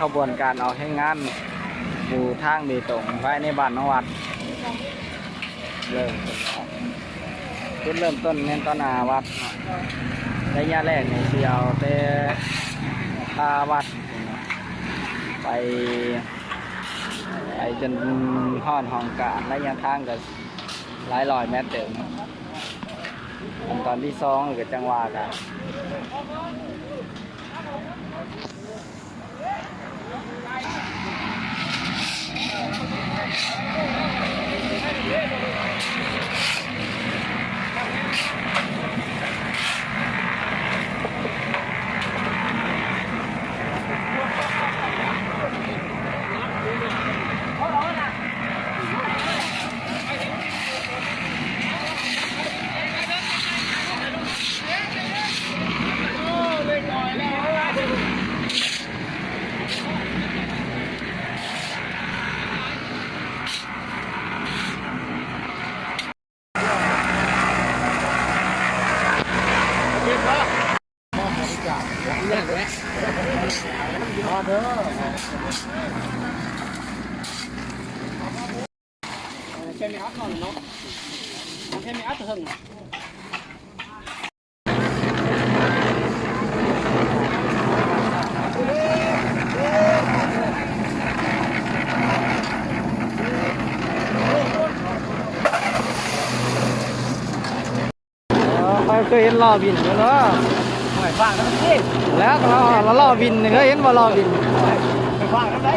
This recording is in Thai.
ขบวนการออกให้งานบูทางเบตงไว้ในบ้านนวัดเริ่มจุดเริ่มต้นเน้นต้นนาวัดระยะแรกในเชียวแต่ตาวัดไปจนห้อนห้องการระยะทางกับหลายร้อยเมตรเต็มตอนที่2กับจังหวะกันใช่ไหมอัดนอนเนาะใช่ไหมอัดถึงเคยเห็นล้อบินแล้วเนาะ หอยฟางแล้วมันเท่ แล้วล้อบินเคยเห็นว่าล้อบิน หอยฟางแล้วได้